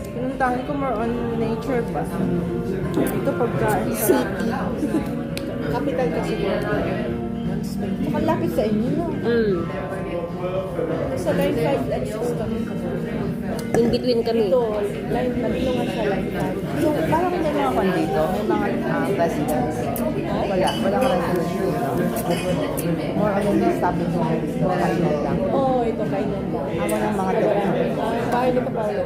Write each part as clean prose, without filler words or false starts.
pinuntahan ko more on nature ba? Ito pagkain. City. Capital kasi ko. Saka lapit sa inyo, no? Sa line 5 and 6 kami. In between kami. Ito, line, nabinungan sa line 5. So, parang may mga kwan dito, may mga residents. Walang residents dito. More on yung establishment dito, kainan lang. Oo, ito kainan lang. Ako ng mga tira. Bahay ni Papalo.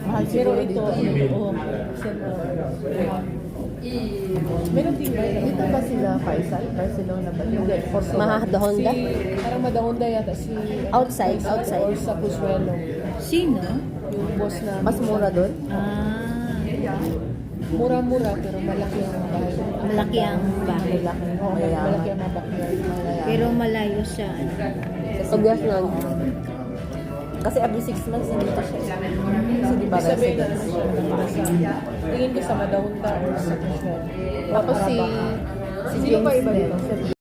Mahal Pero siguro ito, dito. oo, meron din ba? Dito ba sila, Faisal? Barcelona ba? Hindi, Portugal. Mahadahonda? Parang Madahonda yata si... Outside. Or sa Pusuelo. Sino? Yung boss na... Mas mura doon? Mura-mura, pero malaki ang bahay. Malaki ang bahay. Oo, malaki ang mga backyard. Pero malayo siya. Pagbias na. Kasi every 6 months nandito siya. Kasi di ba Sabihin na residents? naman siya na tingin ko sa Madahonda or sa Pusuelo. Tapos si Sino pa James iba din. dito?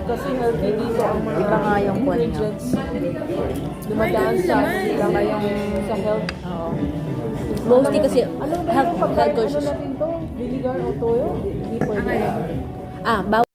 Kasi healthy dito ang mga Iba nga yung kwan niya. ingredients. Dumadaan sa iba nga yung sa health. Oo. Mostly kasi Ano ba health yung pagkain? Ano conscious. natin to? Vinegar o toyo? Hindi pwede. Bawal.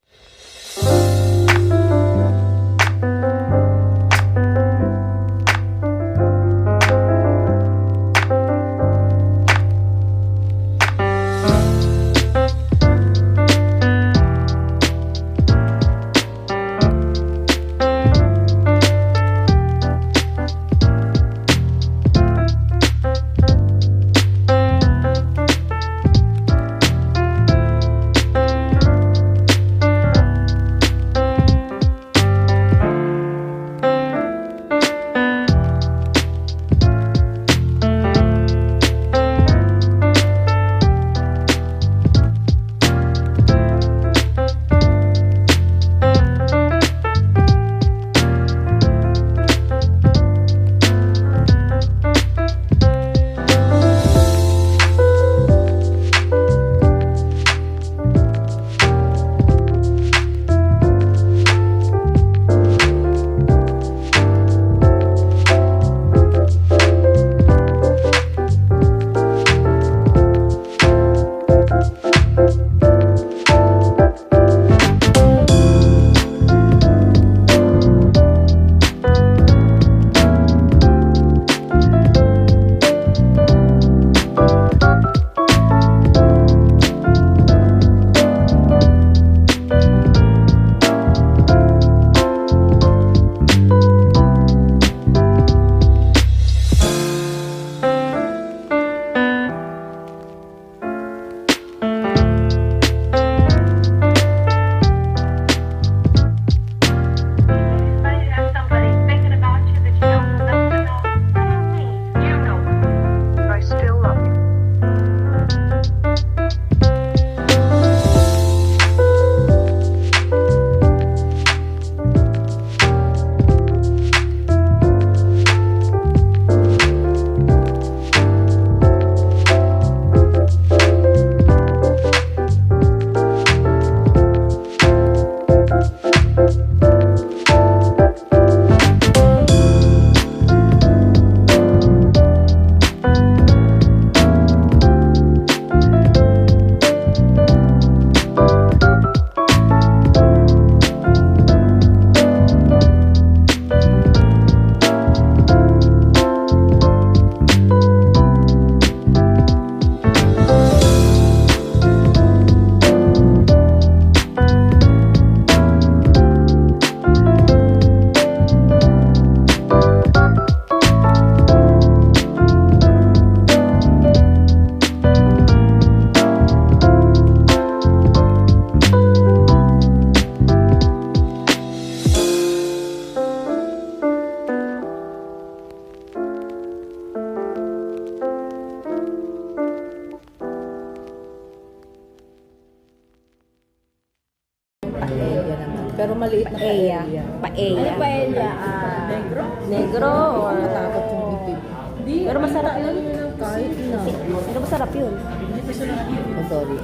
maliit na Paella. paella. Paella. Paella? Negro? Negro or... Matakot yung bibig. Pero masarap yun. Kahit na. Pero masarap yun. Oh, sorry.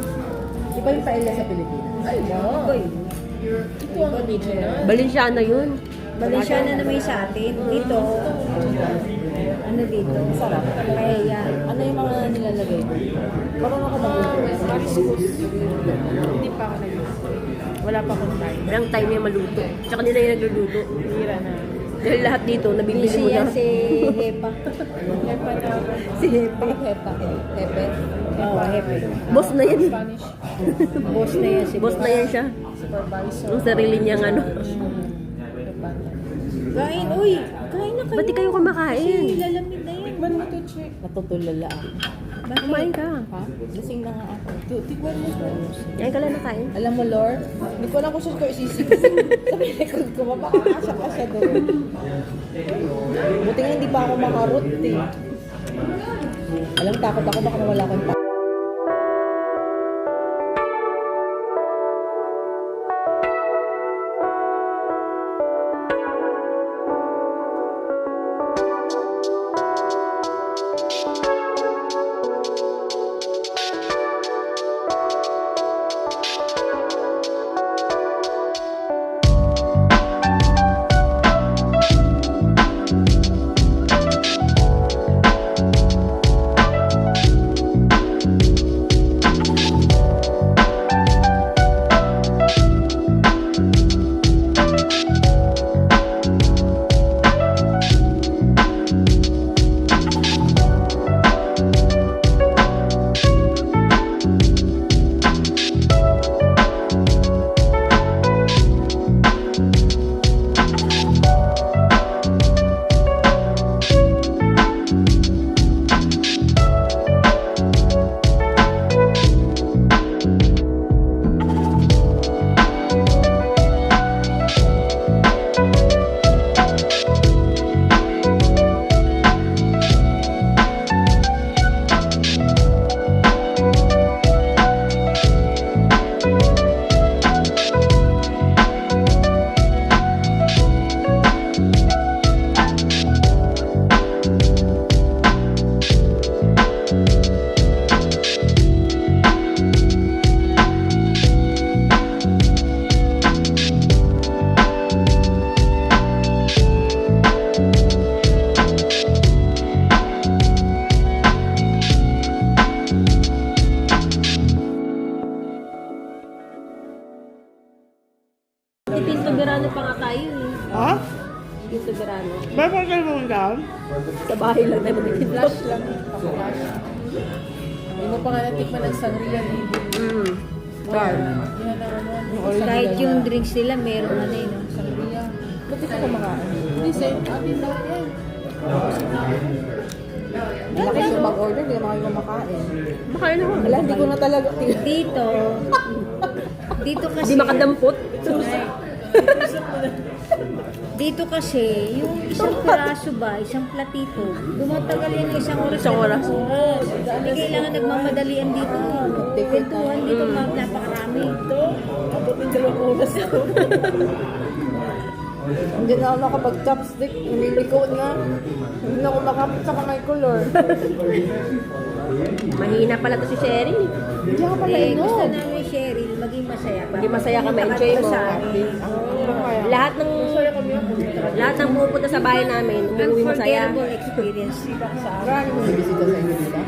Iba yung paella sa Pilipinas. Ay, wow. Ito ang original. Balenciana yun. Balenciana naman yung sa atin. Dito, ano dito? Sarap. Paella. Ano yung mga nilalagay ko? Marunong ako mag-utos. Hindi pa ako wala pa akong time. Walang time yung maluto. Tsaka nila yung nagluluto. Hira na. Dahil lahat dito, nabibili Busy mo yan na. si Hepa. Si Hepe. Hepe. Hepe. Oo, Hepe. Boss na yan. Spanish Boss na yan si Boss na yan siya. supervisor. Ang sarili niyang ano. Kain, uy! Kain na kayo. Ba't di kayo kumakain? Kasi lalamig na yan. Tikman mo to, Chick. Natutulala ako. Kumain ka. Ha? Lasing na nga ako. Tikwan mo to. Kain ka lang na kain. Alam mo, Lord, hindi ko alam kung saan ko isisigis. Sa likod ko, mapakakasya ka siya doon. Buti nga hindi pa ako makarot eh. Alam, takot ako baka nawala ko yung Pinto Verano pa nga tayo eh. Ha? Pinto Verano. Bakit kayo pumunta? Sa bahay lang tayo magpinto. Flash lang. Flash. Hindi mo pa nga natikman ng sangria ni Bar. Kahit yung drinks nila, meron ano yun. Sangria. Ba't di ka kumakain? Hindi, same. Atin lang yan. Laki yung mag-order, hindi naman kayo kumakain. Makain ako. Wala, hindi ko na talaga. Dito, dito kasi, Hindi makadampot. dito kasi, yung isang piraso ba, isang platito, dumatagal yan ng isang oras. Isang oras. Hindi kailangan nagmamadalian dito. Kwentuhan dito, napakarami. Abot ng 2 oras to. Hindi na ako nakapag-chopstick. Umiliko na. Hindi na ako makapit sa kamay ko, Lord. Mahina pala to si Sherry. Hindi ako pala Gusto inom. namin, Cheryl, maging masaya. Maging masaya ka, ma-enjoy mo. Sa amin. Lahat ng pupunta sa bahay namin, umuwi masaya. Unforgettable experience. Marami mo bibisita sa inyo dito.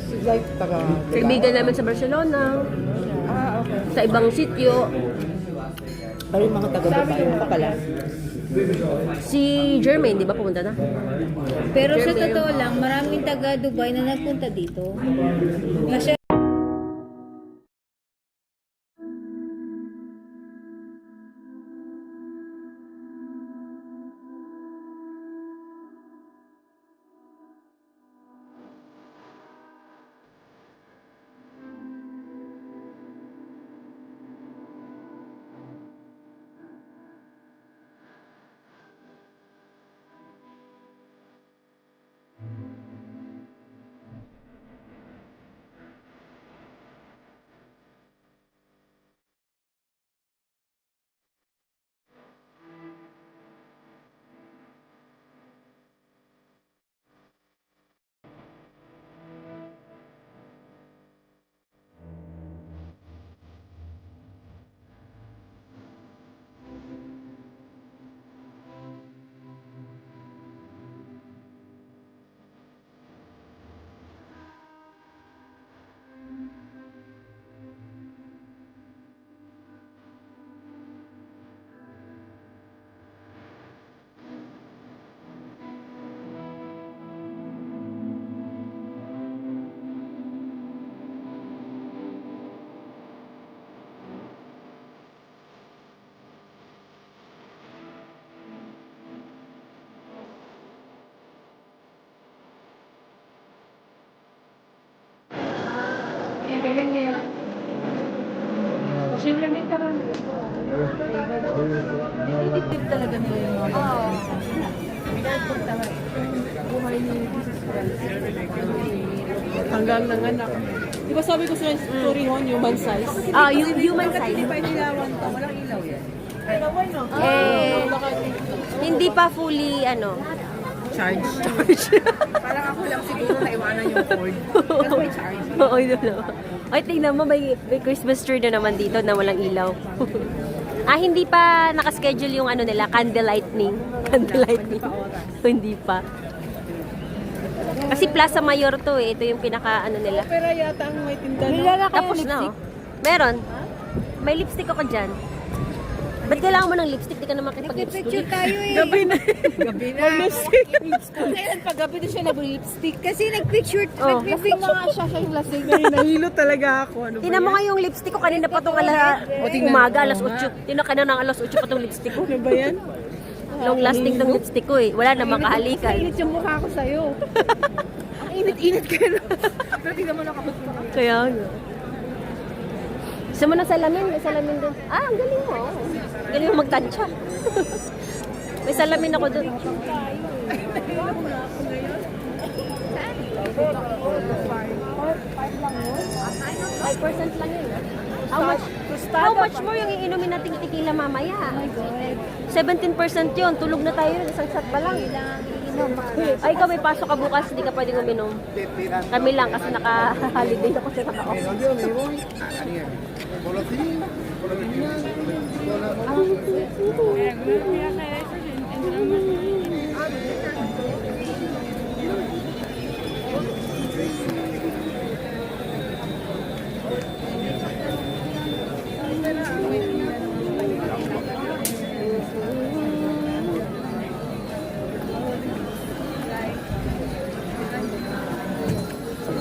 Si Like, taga... Kaibigan namin sa Barcelona, Okay. sa ibang sityo. Pero yung mga taga-Dubai, pa pala. Si Jermaine, di ba pumunta na? Pero sa totoo lang, maraming taga Dubai na nagpunta dito. Kasi Ditip talaga nila yung mga buhay ni Jesus Christ. Hanggang nanganak. Di ba sabi ko sa story hon, human size? Yung human size. Hindi pa inilawan to, walang ilaw yan. Hindi pa fully, Charge. Parang ako lang siguro na iwanan yung cord. Kasi may charge. Oo, yun naman. Ay, tingnan mo, may Christmas tree na naman dito na walang ilaw. Hindi pa nakaschedule yung nila, candle lightning. Candle lightning. Hindi pa. Kasi Plaza Mayor to eh. Ito yung pinaka nila. Opera yata ang may tinda. Nilala kayo Tapos na oh. Meron. May lipstick ako dyan. Ba't kailangan mo ng lipstick? Di ka naman Picture kipag-lipstick. tayo eh. Gabi na. Gabi na. Kailan pag gabi na siya nag-lipstick? Kasi nagpicture, Oh. Lasing na nga siya yung lasing. Nahilo talaga ako. Ano ba Tingnan mo yan? nga yung lipstick ko. Kanina pa itong umaga, alas 8. Tingnan ka na ng alas 8 pa itong lipstick ko. Ano ba yan? Long lasting tong lipstick ko eh. Wala namang kahalikan. Init yung mukha ko sa'yo. Ang init-init ka na. Pero tingnan mo nakabot mo. Kaya nga. Gusto mo ng salamin? May salamin doon. Ang galing mo. Ang galing mo magtansya. May salamin ako doon. 5% lang yun. How much more yung iinumin nating tequila mamaya? 17% yun. Tulog na tayo yun. Isang shot pa lang. Ay, ikaw may pasok ka bukas. Hindi ka pwedeng uminom. Kami lang kasi naka-holiday ako sa naka-off.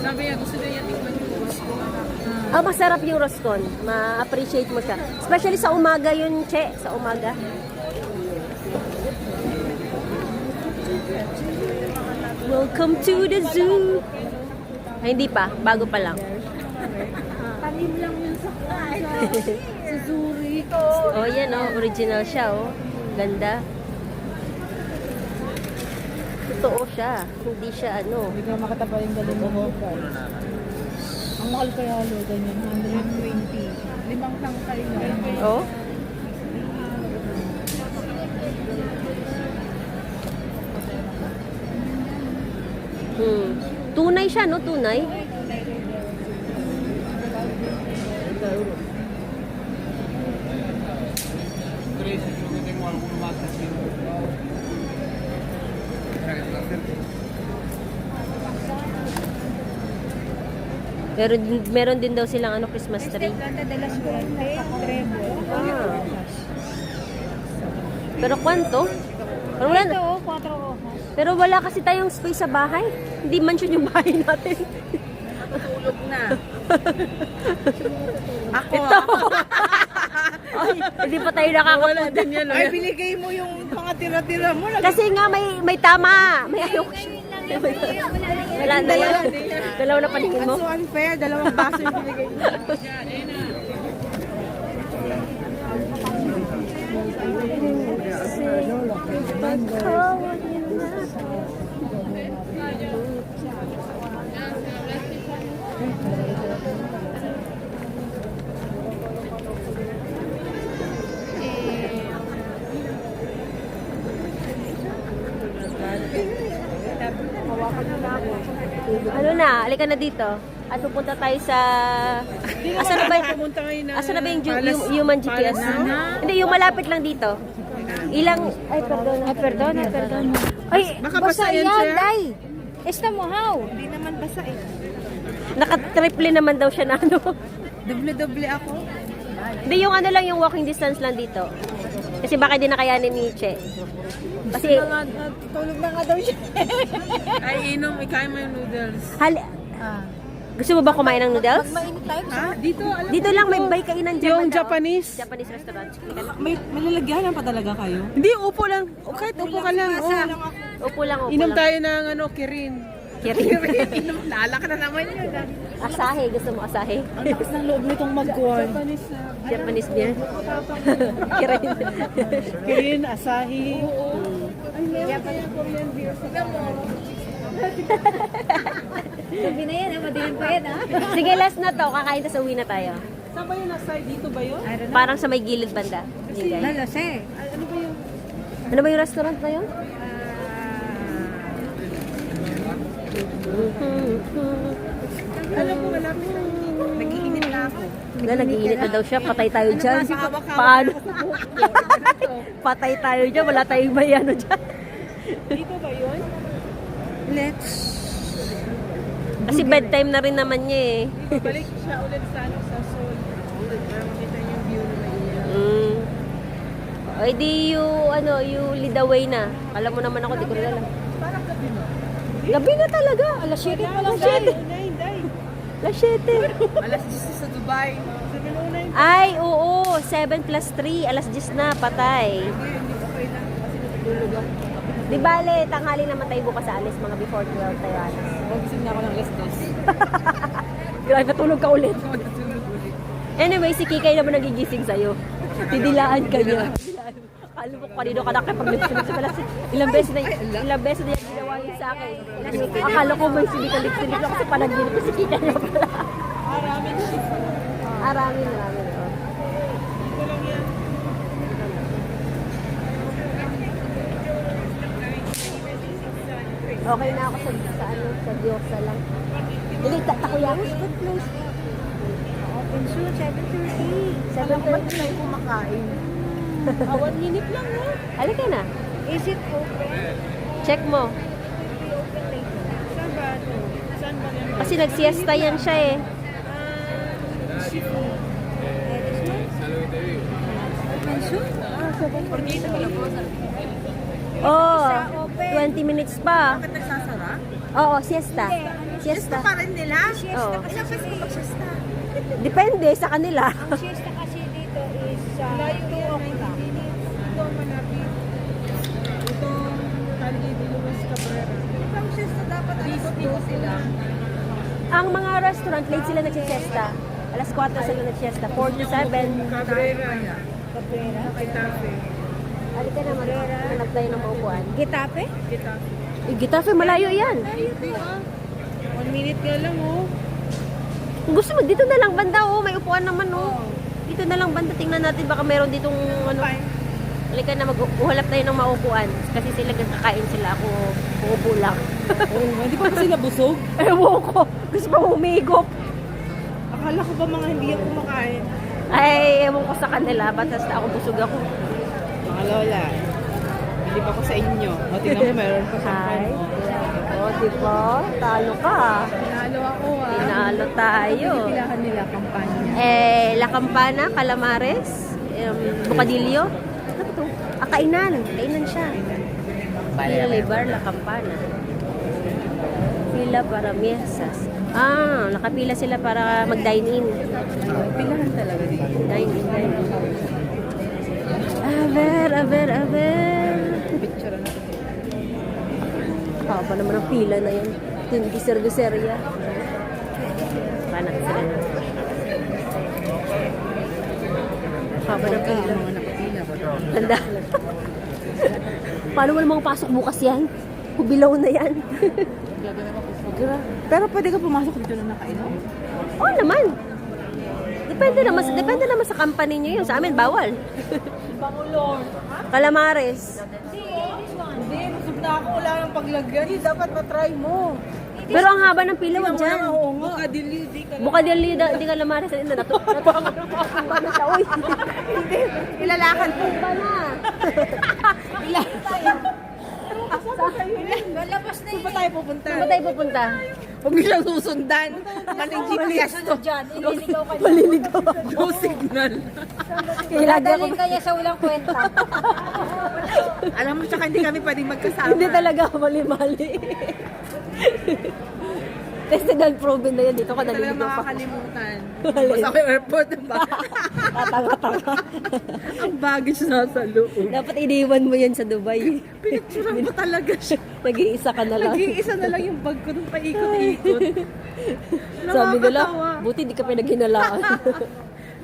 Sabi niya, gusto niya tikman yung Rosco. Masarap yung roscon. Ma-appreciate mo siya. Especially sa umaga yun, Che. Sa umaga. Welcome to the zoo. Ay, hindi pa. Bago pa lang. Talim lang yun sa sa Zurich. Oh, yan oh. Original siya oh. Ganda. Totoo siya. Hindi siya Hindi ka makatapa yung galing mo. Ang mahal kaya lo, ganyan. 120. Limang lang kayo. Oh. Tunay siya, no? Tunay. Pero meron din daw silang Christmas tree. Ganda de las Fuentes, Trevor. Pero kwanto? Pero wala, Ito, 4 hojas. pero wala kasi tayong space sa bahay. Hindi mansion yung bahay natin. Tulog na. Ako, Ito. Ay, hindi pa tayo nakakapunta. Ay, binigay mo yung mga tira-tira mo. Kasi nga may tama. May ayok siya. Wala na yan. Dalawa na paningin mo. So unfair, dalawang baso yung binigay mo. Ano na, alika na dito. At pupunta tayo sa... Asa na ba, Pumunta ngayon na. asa na ba yung human GPS? Hindi, yung malapit lang dito. Ilang... Ay, perdón. Ay, Baka basa yan, sir. Day! Esta mo, how? Hindi naman basa eh. naka-triple naman daw siya na Doble-doble ako. Hindi, yung lang, yung walking distance lang dito. Kasi baka di na kayanin ni Che. Kasi, Tulog na nga daw siya. Ay, inom. Ikain mo yung noodles. gusto mo ba kumain ng noodles? Mainit tayo. Ha? Dito, alam Dito lang may bay kainan dyan. Yung banda, oh. Japanese. Japanese restaurant. May lalagyan pa talaga kayo? Hindi, upo lang. O kahit upo ka lang. Upo lang, upo Inom lang. tayo ng kirin. Kirin. Lalak na naman yun. Asahe. Gusto mo asahe? Ang lakas ng loob nitong mag-corn. Japanese beer. Kirin. Kirin, Asahi. Sabi na yan, madilim pa yan, Sige, last na to. Kakain tas uwi na tayo. Saan ba yun? Aside dito ba yun? Parang sa may gilid banda. Hindi, guys. Nalos eh. Ano ba yung restaurant na yun? Alam mo, malapit na yun. Nag-iinit na ako. Wala, nag-iinit na daw siya. Patay tayo dyan. Paano? Patay tayo dyan. Wala tayong may ano dyan. Dito ba yun? Let's... Kasi bedtime na rin naman niya eh. Balik siya ulit sa ano, sa Seoul. Para makita niyo yung view na mainit. O di you lead the way na. Alam mo naman ako, di ko rin alam. Parang gabi mo. Gabi na talaga. Alas 7 pa lang. Alas 7. Alas 7. Alas 10 sa Dubai. Sabi mo na yun. Ay, oo. 7 plus 3. Alas 10 na. Patay. Hindi ko kailan kasi natutulog ako. Di bale, tanghali naman tayo bukas sa alis. Mga before 12 tayo alis. Magising na ako ng alas 2. Grabe, matulog ka ulit. Anyway, si Kikay naman nagigising sa'yo. Tidilaan ka niya. Alam mo, kanino ka nakipag-lipstick sa pala. Ilang beses na yung ginawa yun sa akin. Akala ko may sinikalik-silik ako kasi panaginip ko si Kikay na pala. Maraming shift. Aramin. Oh. Dito lang yan. Okay na ako sa Diyosa lang. Hindi, takoyaki. Open soon, 7:30. 7:30. tayo kumakain? 1 minute lang, no? Halika na. Is it open? Check mo. Open later. Saan ba ito? Saan ba yan? Kasi nagsiesta yan siya eh. This one? Open soon? Oh, 20 minutes pa. Bakit nagsasara? Oo, siesta. Siesta. Pa rin nila? Oo. Kasi Siesta. Depende sa kanila. ang siesta kasi dito is 2 o'clock. Ito malapit. Ito, Calle de Luis Cabrera. Ang siesta dapat dito sila. Ang mga restaurant, late sila nagsisiesta. Alas 4 sila nagsisiesta. 4 to 7. Cabrera. Cabrera. Kay Tafe. Halika na, hanap tayo ng maupuan. Getafe? Kita. Gitafe, malayo yan. 1 minute nga lang, oh. Kung gusto mo, dito na lang banda, oh. May upuan naman, oh. Dito na lang banda. Tingnan natin, baka meron ditong, ano. Halika na, maghuhalap tayo ng maupuan. Kasi sila kakain sila. Ako, uupo lang. Hindi pa sila busog? Ewan ko. Gusto pa humigop. Akala ko ba mga hindi ako kumakain? Ay, ewan ko sa kanila. Basta ako busog ako. Mga lola, hindi pa ako sa inyo. O, tingnan mo, meron pa sa Hi. akin. O, di ba? Talo ka. Pinalo ako, ah. Tinalo tayo. Pinipilahan nila kampanya. La Campana, Calamares, Bocadillo. Ano ba ito? Kainan. Kainan siya. Villa Libar, La Campana. Pila para mesas. Nakapila sila para mag-dine in. Pilahan talaga dito. Dine in. Aber. Picture na. Haba naman ang pila na yun. Hindi serviseriya. Paano sila na? Haba ng pila. Mga nakapila ba? Tanda. Paano mo namang pasok bukas yan? Kubilaw na yan. Pero pwede ka pumasok dito na nakainom? Oo naman. Depende naman sa company nyo yun. Sa amin, bawal. Bangulong. Calamares. Hindi, busog na ako. Wala nang paglagyan. Hindi, dapat matry mo. Pero ang haba ng pila, wag dyan. Oo nga. Bukadilyo, di ka Bukadilyo, di Calamares. Natumba na siya. Uy, hindi. Ilalakan po. Tumba na. Lalabas na Saan pa tayo pupunta? Saan ba tayo pupunta? Huwag niyo siyang susundan. Maling GPS to. dyan. Ililigaw ka niya. Maliligaw. No signal. Lagi ako. Dadalhin ka niya sa walang kwenta. Alam mo, tsaka hindi kami pwedeng magkasama. Hindi talaga mali-mali. Tested and proven na yan. Dito ka Talaga naliligaw pa. makakalimutan. Basta ako yung airport, diba? Tatanga-tanga. Ang baggage na sa loob. Dapat iniwan mo yan sa Dubai. Pinagsuran ko talaga siya. Nag-iisa ka na lang. Nag-iisa na lang yung bag ko nung paikot-ikot. Sabi nila, Nakakatawa. buti di ka pinaghinalaan.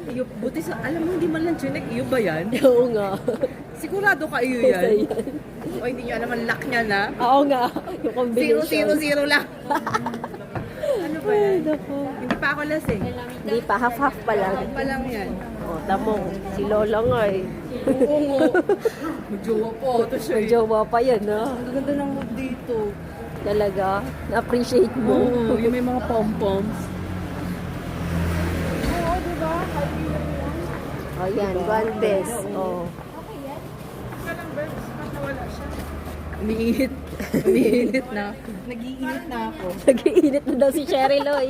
Iyo, buti sa, alam mo, hindi man lang chinek, iyo ba yan? Oo nga. Sigurado ka iyo yan. O hindi nyo alam ang lock niya na. Oo nga. Yung combination. 000 lang. Ano ba yan? Hindi pa ako lasing. Hindi pa, half-half pa lang. Pa lang yan. O, tamo, si Lola nga eh. Oo nga. Magjowa po. Ito siya May jowa pa yan, ha? Ang ganda ng mood dito. Talaga, na-appreciate mo. Oo, yung may mga pom-poms. O, yan, one best. O. Umiinit. Umiinit na. Nag-iinit na ako. Nag-iinit na daw si Cheryl, oy.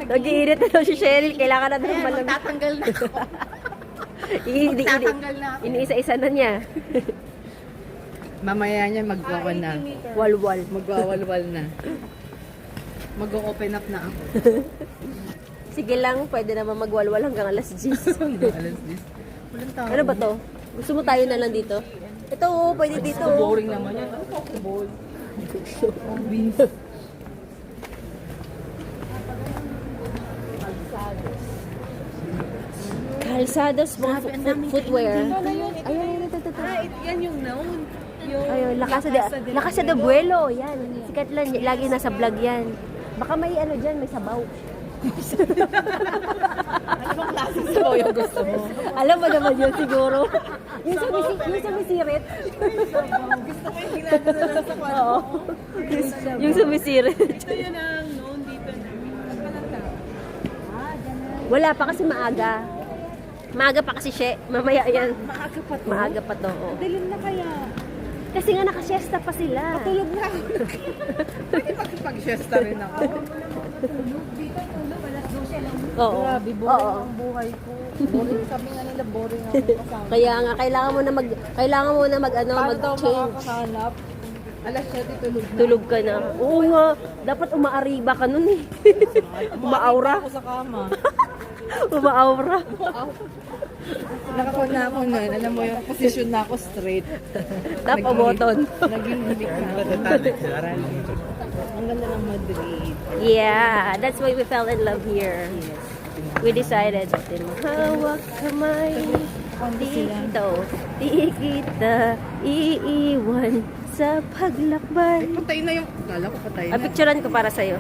Nag-iinit na daw si Cheryl. Kailangan na daw malamig. Magtatanggal na ako. Magtatanggal na ako. Iniisa-isa na niya. Mamaya niya magwawa na. Walwal. Magwawalwal na. Mag-open up na ako. Sige lang, pwede naman magwalwal hanggang alas 10. Alas 10. Walang tao. Ano ba to? Gusto mo tayo na lang dito? Ito, pwede dito. Boring naman yan. Ano possible? Beans. Calzados, mga footwear. Ayun, ito. Yan yung known. Yung Ayun, Lakas de Buelo. Yan, sikat lang. Lagi nasa vlog yan. Baka may ano dyan, may sabaw. ano bang klaseng sabaw yung gusto mo? Alam mo naman yun siguro. yung sa misirit. Gusto ko yung ginagawa na lang sa kwarto. Oo. Yung sa misirit. Ito yun ang known dito. Wala pa kasi maaga. Maaga pa kasi siya. Mamaya yan. Maaga pa to. Maaga pa to. Oo. Dilim na kaya. Kasi nga nakasiesta pa sila. Tulog na ako. Pwede pag-siesta rin ako. Oo. Grabe, boring ang buhay ko. Boring, sabi nga nila, boring ang kasama. Kaya nga kailangan mo na Paano daw mag-change. makakahanap? Alas 7 tulog na. Tulog ka na. Oo nga, dapat umaariba ka nun eh. Umaaura. Ako sa kama. Umaaura. Nakakon na ako nun. Alam mo yung position na ako straight. Tap o button. Naging hilik na ako. Ang ganda ng Madrid. Yeah, that's why we fell in love here. We decided to mahawak kamay. Di kita iiwan sa paglakbay. Patay na yung... Kala ko patay Ah, na. picturean ko para sa'yo.